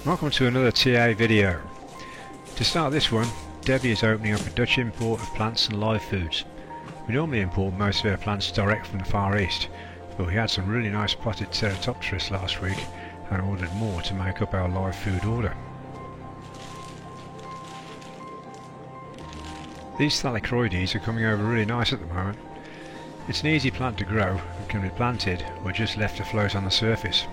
Welcome to another TA video. To start this one, Debbie is opening up a Dutch import of plants and live foods. We normally import most of our plants direct from the Far East, but we had some really nice potted Ceratopteris last week and ordered more to make up our live food order. These Thalicroides are coming over really nice at the moment. It's an easy plant to grow and can be planted or just left to float on the surface.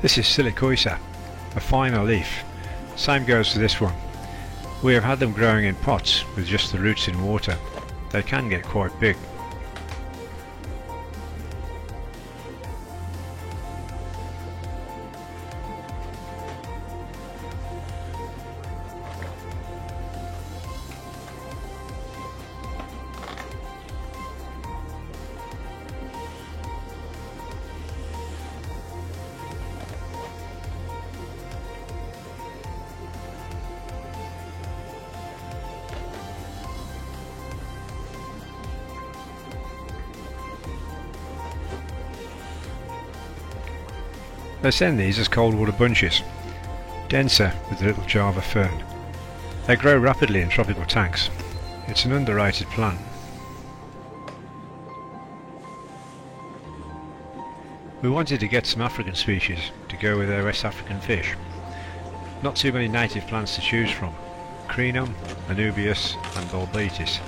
This is Silicosa, a finer leaf. Same goes for this one. We have had them growing in pots with just the roots in water. They can get quite big. They send these as cold water bunches, denser with the little Java fern. They grow rapidly in tropical tanks. It's an underrated plant. We wanted to get some African species to go with our West African fish. Not too many native plants to choose from. Crenum, Anubias and Bolbetis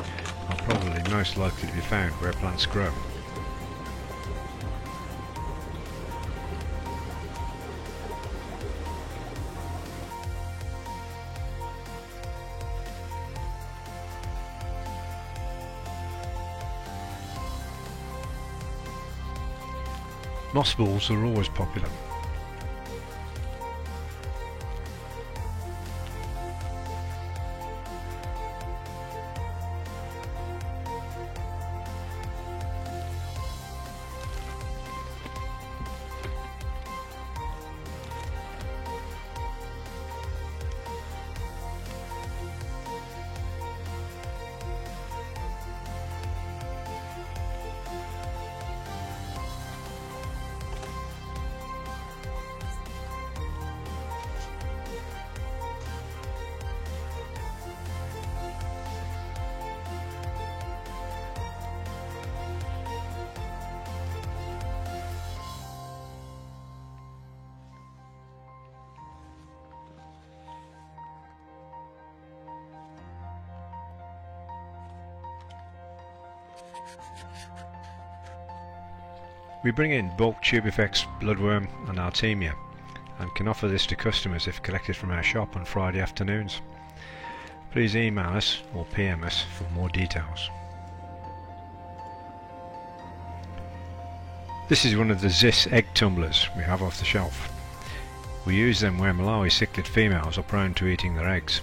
are probably most likely to be found where plants grow. Moss balls are always popular. We bring in bulk Tubifex, bloodworm and Artemia and can offer this to customers if collected from our shop on Friday afternoons. Please email us or PM us for more details. This is one of the Zis egg tumblers we have off the shelf. We use them where Malawi cichlid females are prone to eating their eggs.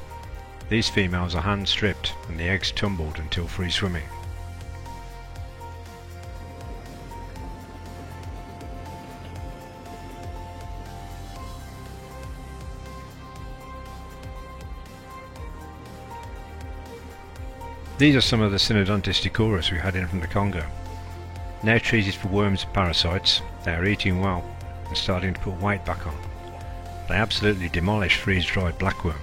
These females are hand stripped and the eggs tumbled until free swimming. These are some of the Synodontis decorus we had in from the Congo. Now treated for worms and parasites, they are eating well and starting to put weight back on. They absolutely demolish freeze-dried blackworm.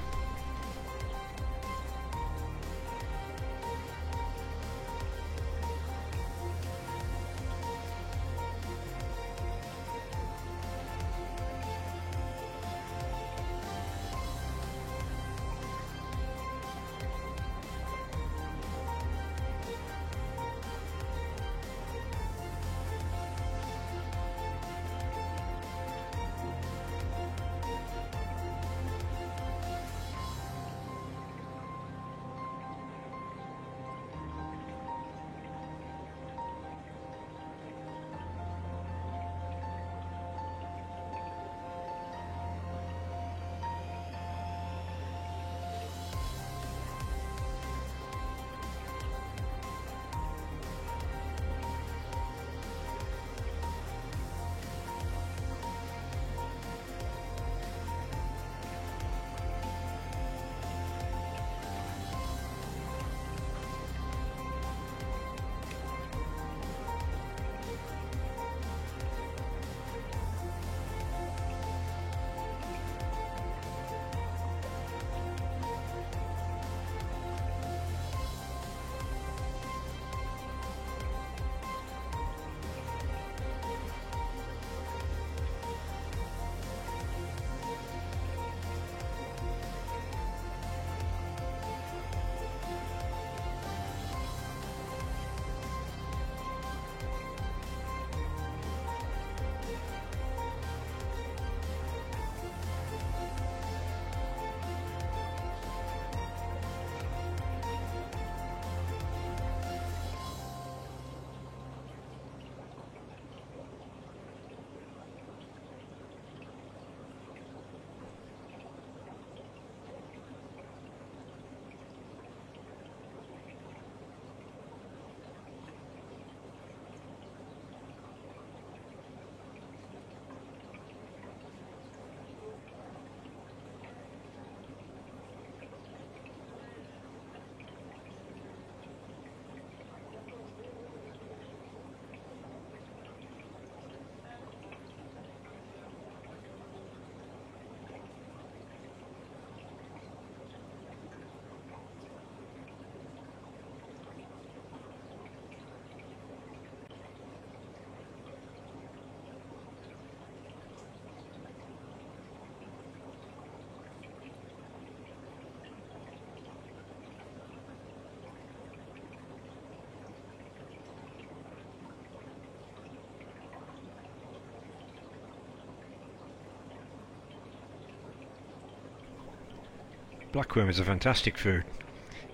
Blackworm is a fantastic food.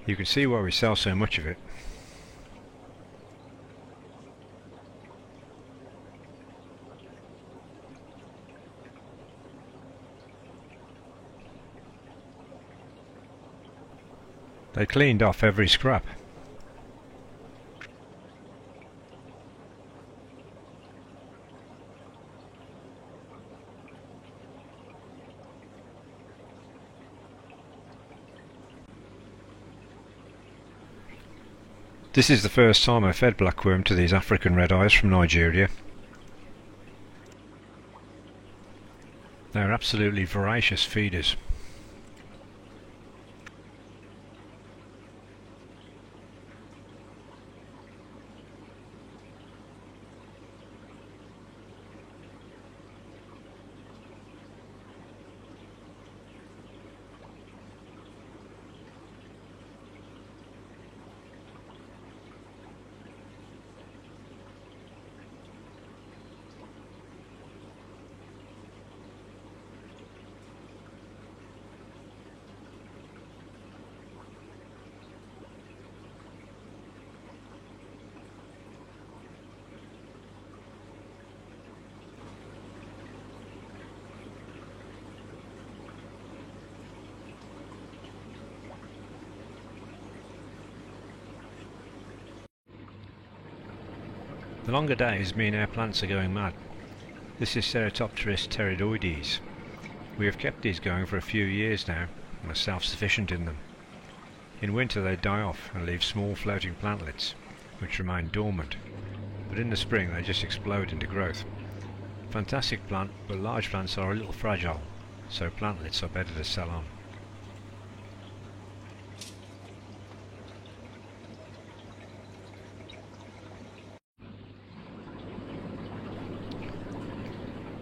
You can see why we sell so much of it. They cleaned off every scrap. This is the first time I fed blackworm to these African red eyes from Nigeria. They're absolutely voracious feeders. The longer days mean our plants are going mad. This is Ceratopteris pteridioides. We have kept these going for a few years now and are self-sufficient in them. In winter they die off and leave small floating plantlets, which remain dormant, but in the spring they just explode into growth. Fantastic plant, but large plants are a little fragile, so plantlets are better to sell on.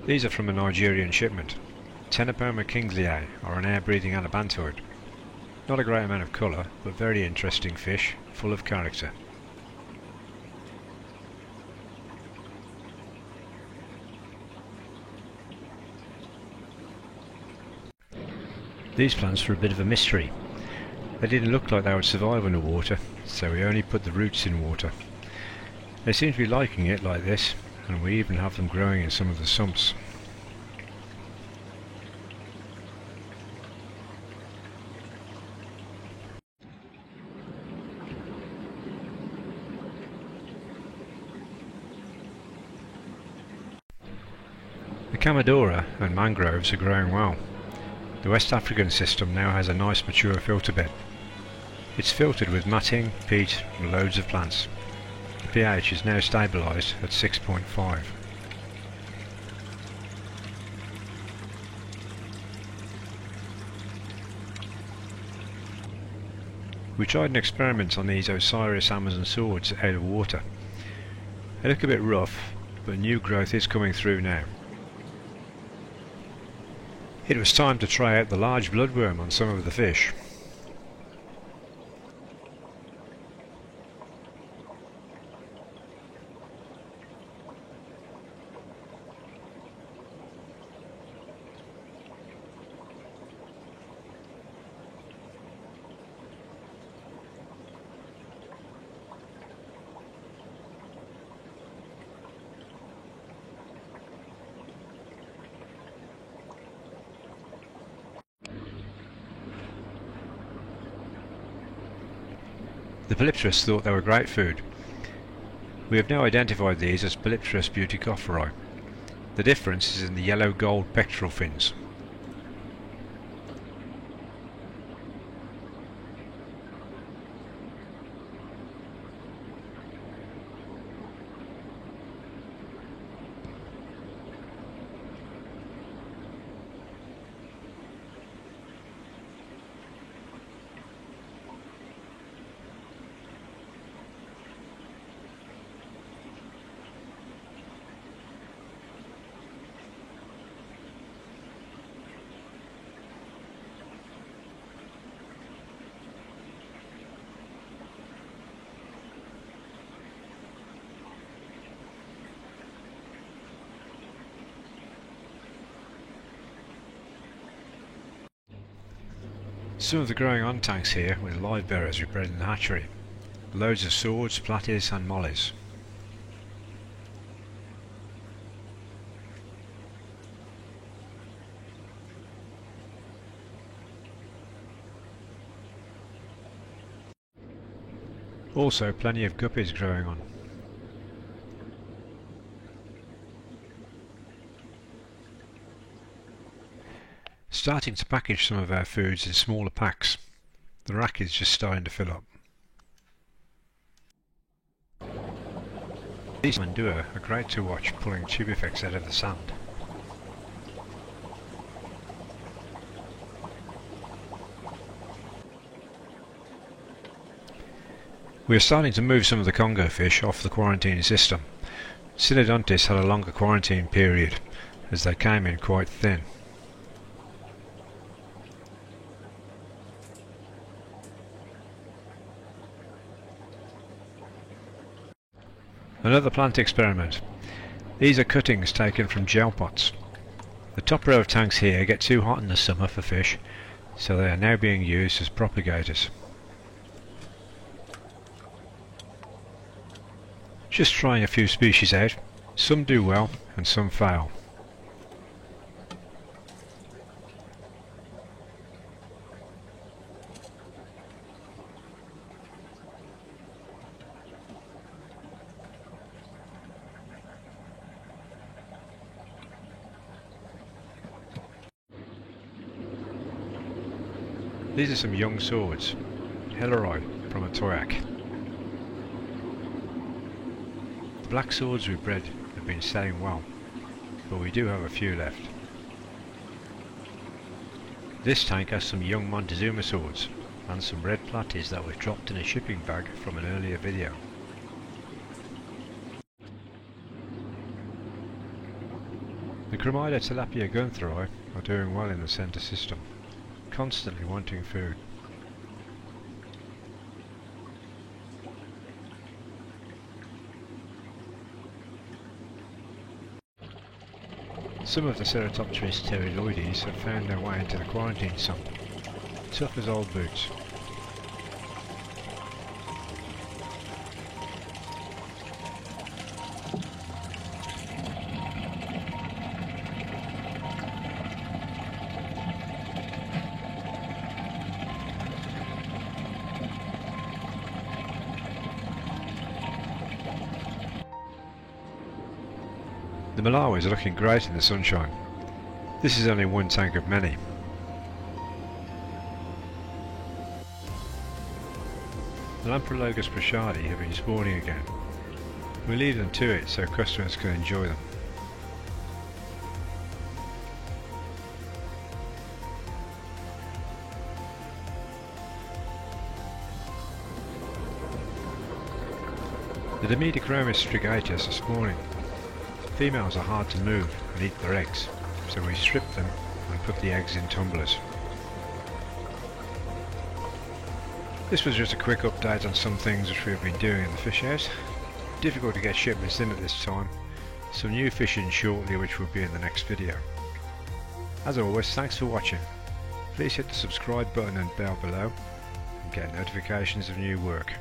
These are from a Nigerian shipment. Tenopoma kingsley are an air-breathing alabanthoid. Not a great amount of colour, but very interesting fish, full of character. These plants were a bit of a mystery. They didn't look like they would survive underwater, so we only put the roots in water. They seem to be liking it like this, and we even have them growing in some of the sumps. The Camadora and mangroves are growing well. The West African system now has a nice mature filter bed. It's filtered with matting, peat and loads of plants. The pH is now stabilised at 6.5. We tried an experiment on these Osiris Amazon swords out of water. They look a bit rough, but new growth is coming through now. It was time to try out the large bloodworm on some of the fish. The Polypterus thought they were great food. We have now identified these as Polypterus butycophori. The difference is in the yellow-gold pectoral fins. Some of the growing on tanks here with live bearers we bred in the hatchery. Loads of swords, platies and mollies. Also plenty of guppies growing on. Starting to package some of our foods in smaller packs. The rack is just starting to fill up. These Mandua are great to watch pulling tubifex out of the sand. We are starting to move some of the Congo fish off the quarantine system. Synodontis had a longer quarantine period as they came in quite thin. Another plant experiment. These are cuttings taken from gel pots. The top row of tanks here get too hot in the summer for fish, so they are now being used as propagators. Just trying a few species out. Some do well and some fail. These are some young swords, Helleroi from a Toyak. The black swords we bred have been selling well, but we do have a few left. This tank has some young Montezuma swords and some red platies that were dropped in a shipping bag from an earlier video. The Chromidia tilapia gunthoroi are doing well in the centre system, constantly wanting food. Some of the Ceratopteris pteryloides have found their way into the quarantine sump, tough as old boots. The Malawis are looking great in the sunshine. This is only one tank of many. The Lamprologus prashadi have been spawning again. We leave them to it so customers can enjoy them. The Dimidachromis strigatus are spawning. Females are hard to move and eat their eggs, so we strip them and put the eggs in tumblers. This was just a quick update on some things which we have been doing in the fish house. Difficult to get shipments in at this time. Some new fish in shortly which will be in the next video. As always, thanks for watching. Please hit the subscribe button and bell below and get notifications of new work.